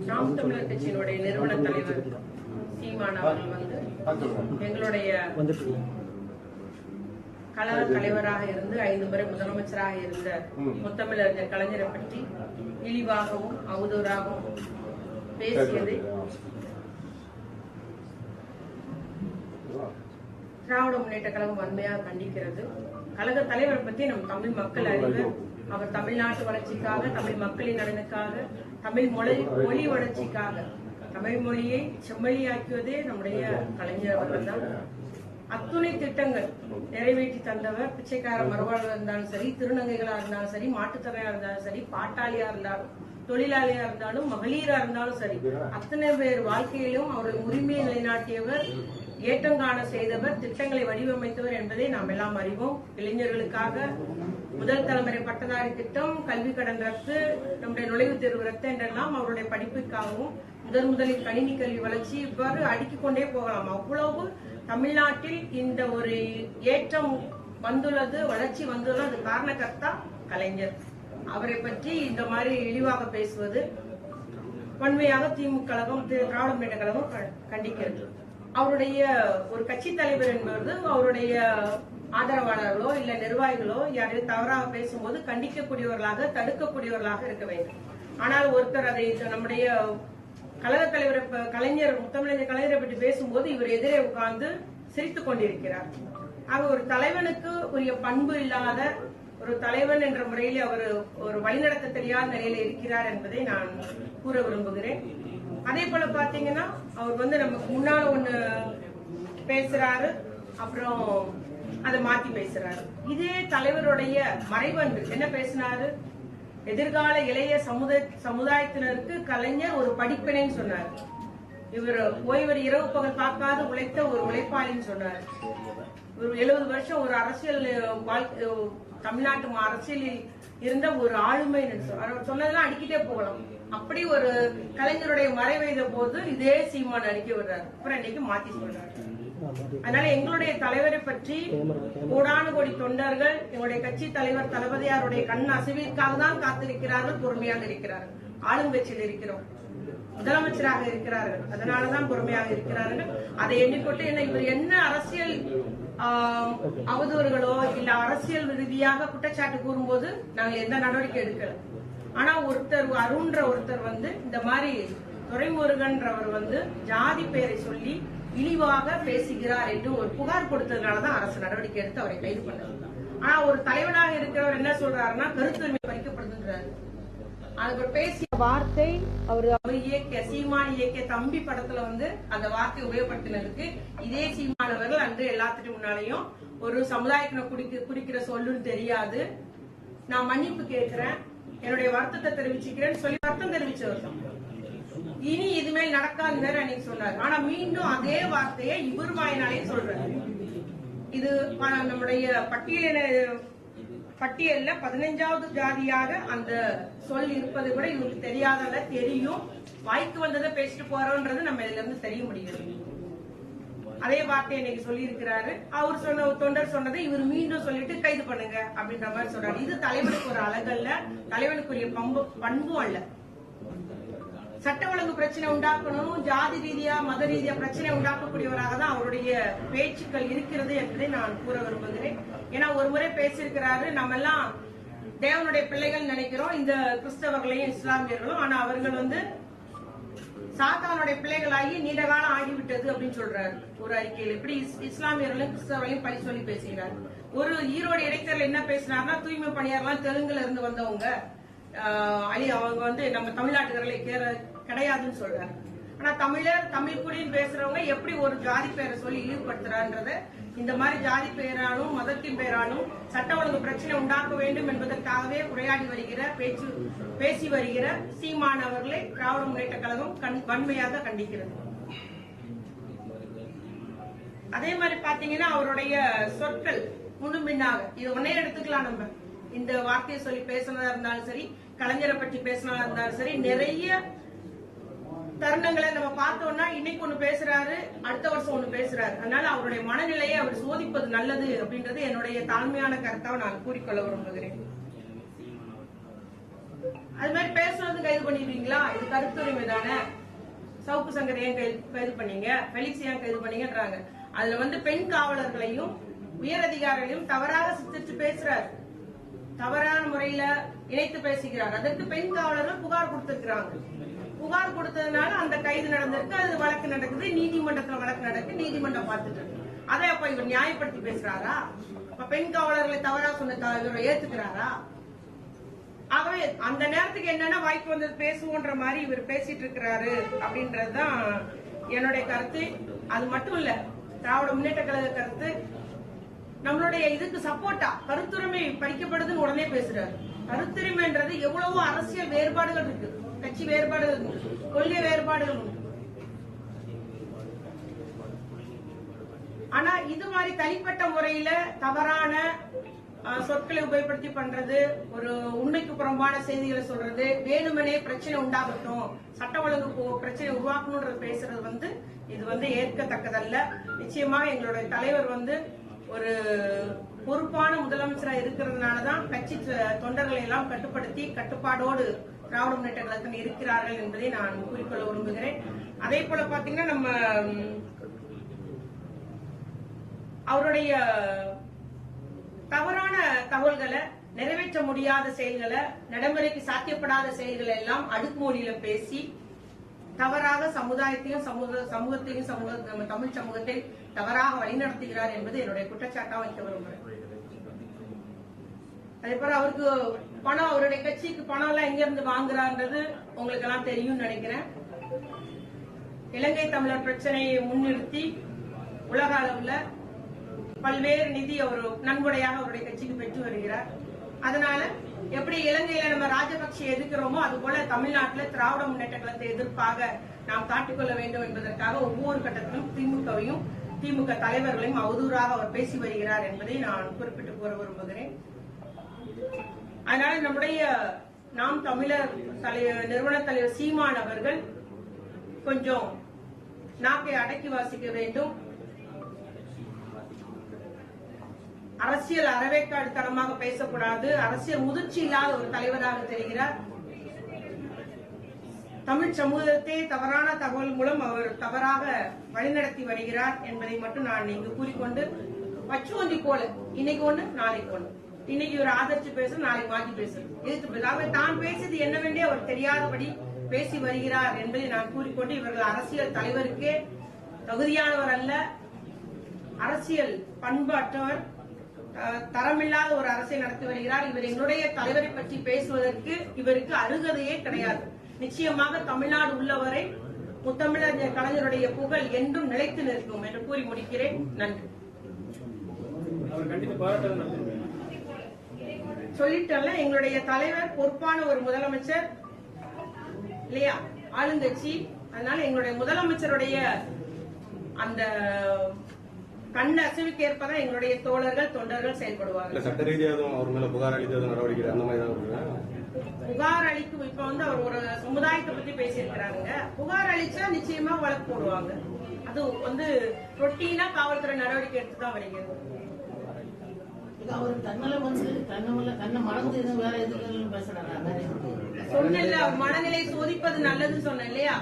நாம் தமிழர் கட்சியினுடைய நிறுவன தலைவர் சீமான் அவர்கள் வந்து எங்களுடைய கழக தலைவராக இருந்து 5 முறை முதலமைச்சராக இருந்த முத்தமிழறிஞர் கலைஞரை பற்றி இழிவாகவும் அவதூறாகவும் பேசியதை திராவிட முன்னேற்ற கழகம் வன்மையாக கண்டிக்கிறது. கழக தலைவரை பற்றி நம் தமிழ் மக்கள் அறிவு. அவர் தமிழ்நாட்டு வளர்ச்சிக்காக, தமிழ் மக்களின் நலனுக்காக, தமிழ் மொழி வளர்ச்சிக்காக, தமிழ் மொழியை செம்மொழியாக்குவதே நம்முடைய கலைஞர் அவர்கள் தான். அத்துணை திட்டங்கள் நிறைவேற்றி தந்தவர். பிச்சைக்கார மறுவாழ்வு இருந்தாலும் சரி, திருநங்கைகளா இருந்தாலும் சரி, மாட்டுத்திறனா இருந்தாலும் சரி, பாட்டாளியா இருந்தாலும், தொழிலாளியா இருந்தாலும், மகளிரா இருந்தாலும் சரி, அத்தனை பேர் வாழ்க்கையிலும் அவருடைய உரிமையை நிலைநாட்டியவர், ஏற்றங்காண செய்தவர், திட்டங்களை வடிவமைத்தவர் என்பதை நாம் எல்லாம் அறிவோம். இளைஞர்களுக்காக முதல் தலைமுறை பட்டதாரி திட்டம், கல்வி கடன் ரத்து, நம்முடைய நுழைவுத் தேர்வு ரத்து என்றெல்லாம் அவருடைய படிப்பிற்காகவும் முதலில் கணினி கல்வி வளர்ச்சி, இவ்வாறு அடுக்கிக் கொண்டே போகலாம். அவ்வளவு தமிழ்நாட்டில் இந்த ஒரு ஏற்றம் வந்துள்ளது, வளர்ச்சி வந்துள்ளது, அது காரணகர்த்தா கலைஞர். அவரை பற்றி இந்த மாதிரி இழிவாக பேசுவது வன்மையாக திமுக கழகம், திராவிட முன்னேற்ற கழகம் கண்டிக்கிறது. அவருடைய ஒரு கட்சி தலைவர் என்பது அவருடைய ஆதரவாளர்களோ இல்ல நிர்வாகிகளோ யாரையும் தவறாக பேசும்போது கண்டிக்கக்கூடியவர்களாக, தடுக்கக்கூடியவர்களாக இருக்க வேண்டும். ஆனால் ஒருத்தர் அதை நம்முடைய கழக தலைவர் கலைஞர், முத்தமிழறிஞர் கலைஞரை பற்றி பேசும்போது இவர் எதிரே உட்கார்ந்து சிரித்துக் கொண்டிருக்கிறார். ஆக ஒரு தலைவனுக்கு உரிய பண்பு இல்லாத ஒரு தலைவன் என்ற முறையில் அவர் ஒரு வழிநடத்த தெரியாத நிலையில இருக்கிறார் என்பதை நான் கூற விரும்புகிறேன். அதே போல பாத்தீங்கன்னா அவர் வந்து நமக்கு முன்னால ஒண்ணு பேசுறாரு, அப்புறம் அதை மாத்தி பேசுறாரு. இதே தலைவருடைய மறைவன்பு என்ன பேசினாரு? எதிர்கால இளைய சமுதாயத்தினருக்கு கலைஞர் ஒரு படிப்பினைன்னு சொன்னார். இவர் ஓய்வர் இரவு பகல் பார்க்காத உழைத்த ஒரு உழைப்பாளின்னு சொன்னார். ஒரு 70 வருஷம் ஒரு அரசியல் தமிழ்நாட்டு அரசியலில் இருந்த ஒரு ஆளுமை சொன்னதெல்லாம் அடிக்கிட்டே போகலாம். அப்படி ஒரு கலைஞருடைய மறைவைத போது இதே சீமான் அடிக்க விடுறாரு, அப்புறம் இன்னைக்கு மாத்தி சொல்றாரு. அதனால எங்களுடைய தலைவரை பற்றி கோடானு கோடி தொண்டர்கள், எங்களுடைய கட்சி தலைவர் தளபதியாருடைய கண் அசைவிற்காக தான் காத்திருக்கிறார்கள், பொறுமையாக இருக்கிறார்கள். ஆளுங்கட்சியில் இருக்கிறோம், முதலமைச்சராக இருக்கிறார்கள், அதனாலதான் பொறுமையாக இருக்கிறார்கள். அதை எண்ணிக்கொண்டு இவர் என்ன அரசியல் அவதூறுகளோ இல்ல அரசியல் ரீதியாக குற்றச்சாட்டு கூறும்போது நாங்கள் எந்த நடவடிக்கை எடுக்கல. ஆனா ஒருத்தர் அருண்ன்ற ஒருத்தர் வந்து இந்த மாதிரி துரைமுருகன்றவர் வந்து ஜாதி பெயரை சொல்லி இழிவாக பேசுகிறார் என்று ஒரு புகார் கொடுத்ததுனாலதான் அரசு நடவடிக்கை எடுத்து அவரை கைது பண்ணது. ஆனா ஒரு தலைவனாக இருக்கிறவர் என்ன சொல்றாருன்னா கருத்துரிமை பறிக்கப்படுதுன்றாரு. அவர் பேசிய வார்த்தை அவர் இயக்கிய சீமான் இயக்கிய தம்பி படத்துல வந்து அந்த வார்த்தை உபயோகப்படுத்தினதுக்கு இதே சீமானவர்கள் அன்று எல்லாத்துக்கு முன்னாலேயும் ஒரு சமுதாயத்தின குறிக்கிற சொல்லுன்னு தெரியாது, நான் மன்னிப்பு கேட்கிறேன், என்னுடைய வருத்தத்தை தெரிவிச்சுக்கிறேன்னு சொல்லி வருத்தம் தெரிவிச்சவர் தான். இனி இதுமேல் நடக்காதுன்னு அன்னைக்கு சொன்னார். ஆனா மீண்டும் அதே வார்த்தையை இவர் வாயினாலே சொல்றாரு. இது நம்முடைய பட்டியல்ல 15வது ஜாதியாக அந்த சொல் இருப்பது கூட இவருக்கு தெரியாதத தெரியும். வாய்க்கு வந்ததை பேசிட்டு போறோன்றது நம்ம இதுல இருந்து தெரிய முடியாது. அதே வார்த்தையை இன்னைக்கு சொல்லி இருக்கிறாரு. அவர் சொன்ன தொண்டர் சொன்னதை இவர் மீண்டும் சொல்லிட்டு கைது பண்ணுங்க அப்படின்ற மாதிரி சொல்றாரு. இது தலைவனுக்கு ஒரு அழகல்ல, தலைவனுக்குரிய பண்பும் அல்ல. சட்ட ஒழுங்கு பிரச்சனை உண்டாக்கணும், ஜாதி ரீதியா மத ரீதியா பிரச்சனை உண்டாக்கக்கூடியவராக தான் அவருடைய பேச்சுக்கள் இருக்கிறது என்பதை நான் கூற விரும்புகிறேன். ஏன்னா ஒரு முறை பேசியிருக்கிறாரு, நம்ம எல்லாம் தேவனுடைய பிள்ளைகள் நினைக்கிறோம், இந்த கிறிஸ்தவர்களையும் இஸ்லாமியர்களும். ஆனா அவர்கள் வந்து சாத்தானுடைய பிள்ளைகளாகி நீண்ட காலம் ஆகிவிட்டது அப்படின்னு சொல்றாரு ஒரு அறிக்கையில். இப்படி இஸ்லாமியர்களும் கிறிஸ்தவர்களையும் பழி சொல்லி பேசுகிறார். ஒரு ஈரோடு இடைத்தேர்தல் என்ன பேசினார்னா, தூய்மை பணியாளர்லாம் தெலுங்குல இருந்து வந்தவங்க, அவங்க வந்து நம்ம தமிழ்நாட்டுகளை கிடையாதுன்னு சொல்றாரு. ஆனா தமிழ் குடின்னு பேசுறவங்க எப்படி ஒரு ஜாதி பெயரை சொல்லி இழிவுபடுத்துறான்றத இந்த மாதிரி ஜாதி பெயராலும் மதத்தின் பெயராலும் சட்ட ஒழுங்கு பிரச்சனை உண்டாக்க வேண்டும் என்பதற்காகவே உரையாடி வருகிற பேசி வருகிற சீமான் அவர்களை திராவிட முன்னேற்ற கழகம் வன்மையாக கண்டிக்கிறது. அதே மாதிரி பாத்தீங்கன்னா அவருடைய சொற்கள் முன்னும்பின்னாக இது ஒன்னே எடுத்துக்கலாம். நம்ம இந்த வார்த்தையை சொல்லி பேசினதா இருந்தாலும் சரி, கலைஞரை பற்றி பேசினதா இருந்தாலும் சரி, நிறைய தருணங்களை நம்ம பார்த்தோம்னா இன்னைக்கு ஒண்ணு பேசுறாரு, அடுத்த வருஷம் ஒண்ணு பேசுறாரு. அதனால அவருடைய மனநிலையை அவர் சோதிப்பது நல்லது அப்படின்றது என்னுடைய தாழ்மையான கருத்தாக நான் கூறிக்கொள்ள விரும்புகிறேன். அது மாதிரி பேசுறது கைது பண்ணிடுவீங்களா? இது கருத்துரிமை தானே. சவுக்கு சங்கர் ஏன் கைது பண்ணீங்க, பெலிக்ஸ் ஏன் கைது பண்ணீங்கன்றாங்க. அதுல வந்து பெண் காவலர்களையும் உயர் அதிகாரிகளையும் தவறாக சித்தரித்து பேசுறாரு, தவறான முறையில இணைத்து பேசுகிறார். அதற்கு பெண் காவலர்கள் புகார் கொடுத்திருக்கிறாங்க. புகார் கொடுத்ததுனால அந்த கைது நடந்திருக்கு, அது வழக்கு நடக்குது, நீதிமன்றத்துல வழக்கு நடக்கு, நீதிமன்றம் பார்த்துட்டு இருக்கு. அதை அப்ப இவர் நியாயப்படுத்தி பேசுறாரா? அப்ப பெண் காவலர்களை தவறா சொன்ன இவரை ஏத்துக்கிறாரா? ஆகவே அந்த நேரத்துக்கு என்னன்னா வாய்ப்பு வந்தது பேசுவோன்ற மாதிரி இவர் பேசிட்டு இருக்கிறாரு அப்படின்றதுதான் என்னுடைய கருத்து. அது மட்டும் இல்ல, திராவிட முன்னேற்ற கழக கருத்து நம்மளுடைய இதுக்கு சப்போர்ட்டா கருத்துரிமை படிக்கப்படுதுன்னு உடனே பேசுறாரு. கருத்துரிமைன்றது எவ்வளவோ அரசியல் வேறுபாடுகள் இருக்கு, கட்சி வேறுபாடுகள் உண்டு, கொள்கை வேறுபாடுகள் உண்டு. ஆனா இது மாதிரி தனிப்பட்ட முறையில தவறான சொற்களை உபயோகப்படுத்தி பண்றது, ஒரு உண்மைக்கு புறம்பான செய்திகளை சொல்றது, வேணுமனே பிரச்சனை உண்டாகட்டும், சட்ட ஒழுங்கு பிரச்சனை உருவாக்கணும்ன்றது பேசுறது வந்து இது வந்து ஏற்கத்தக்கதல்ல. நிச்சயமா எங்களுடைய தலைவர் வந்து ஒரு பொறுப்பான முதலமைச்சரா இருக்கிறதுனாலதான் கட்சி தொண்டர்களை எல்லாம் கட்டுப்படுத்தி கட்டுப்பாடோடு திராவிட முன்னேற்ற கழகத்தில் இருக்கிறார்கள் என்பதை நான் கூறிக்கொள்ள விரும்புகிறேன். அதே போல பாத்தீங்கன்னா நம்ம அவருடைய தவறான தகவல்களை, நிறைவேற்ற முடியாத செயல்களை, நடைமுறைக்கு சாத்தியப்படாத செயல்களை எல்லாம் அடுக்குமொழியில பேசி தவறாக சமுதாயத்தையும் சமூகத்தையும் நம்ம தமிழ் சமூகத்தை தவறாக வழிநடத்துகிறார் என்பது என்னுடைய குற்றச்சாட்டா வைக்க விரும்புகிறேன். அதே போல அவருக்கு பணம், அவருடைய கட்சிக்கு பணம் எல்லாம் எங்க இருந்து வாங்குறான்றது உங்களுக்கு எல்லாம் தெரியும் நினைக்கிறேன். இலங்கை தமிழர் பிரச்சனையை முன்னிறுத்தி உலக அளவுல பல்வேறு நிதி அவர் நன்கொடையாக அவருடைய கட்சிக்கு பெற்று வருகிறார். அதனால எப்படி இலங்கையில நம்ம ராஜபக்சே எதிர்க்கிறோமோ அது போல தமிழ்நாட்டில் திராவிட முன்னேற்ற கழகத்தை எதிர்ப்பாக நாம் காட்டிக்கொள்ள வேண்டும் என்பதற்காக ஒவ்வொரு கட்டத்திலும் திமுகவையும் திமுக தலைவர்களையும் அவதூறாக அவர் பேசி வருகிறார் என்பதை நான் குறிப்பிட்டு கூற விரும்புகிறேன். அதனால நம்முடைய நாம் தமிழர் நிறுவன தலைவர் சீமான் அவர்கள் கொஞ்சம் நாக்கை அடக்கி வாசிக்க வேண்டும். அரசியல் அறவேக்காடுத்தனமாக பேசக்கூடாது. அரசியல் முதிர்ச்சி இல்லாத ஒரு தலைவராக தெரிகிறார். தமிழ் சமூகத்தை தவறான தகவல் மூலம் அவர் தவறாக வழிநடத்தி வருகிறார் என்பதை மட்டும் நான் இங்கு கூறிக்கொண்டு, பச்சுவந்தி போல இன்னைக்கு ஒண்ணு நாளைக்கு ஒண்ணு, இன்னைக்கு ஒரு ஆதரிச்சு பேச நாளைக்கு மாற்றி பேசுறது, எதிர்த்து தான் பேசியது என்னவென்றே அவர் தெரியாதபடி பேசி வருகிறார் என்பதை நான் கூறிக்கொண்டு, இவர்கள் அரசியல் தலைவருக்கே தகுதியானவர் அல்ல, அரசியல் பண்பாற்றவர், தரமில்லாத ஒரு அரசை நடத்தி வருகிறார். இவர் என்னுடைய தலைவரை பற்றி பேசுவதற்கு இவருக்கு அருகதையே கிடையாது. நிச்சயமாக தமிழ்நாடு உள்ளவரை முத்தமிழர் கலைஞருடைய புகழ் என்றும் நிலைத்து நிற்கும் என்று கூறி முடிக்கிறேன். நன்றி. சொல்லிட்டல்ல, எங்களுடைய தலைவர் பொறுப்பான ஒரு முதலமைச்சர் இல்லையா, ஆளுங்கட்சி. அதனால எங்களுடைய முதலமைச்சருடைய அந்த கண் அசைவுக்கு ஏற்பதான் எங்களுடைய தோழர்கள் தொண்டர்கள் செயல்படுவார்கள். சட்ட ரீதியாக அவர் மேல புகார் அளித்தது நடவடிக்கை அந்த மாதிரி புகார் அளிக்கும். இப்ப வந்து அவர் ஒரு சமுதாயத்தை பத்தி பேசியிருக்கிறாருங்க. புகார் அளிச்சா நிச்சயமா வழக்கு போடுவாங்க. அது வந்து ரொட்டீனா காவல்துறை நடவடிக்கை எடுத்துதான் வருகிறது. அவர் தன்னல வந்து தன்னை மறந்து வேற எதுவும் பேசுறாங்க. சொன்ன மனநிலை சோதிப்பது நல்லதுன்னு சொன்னேன் இல்லையா?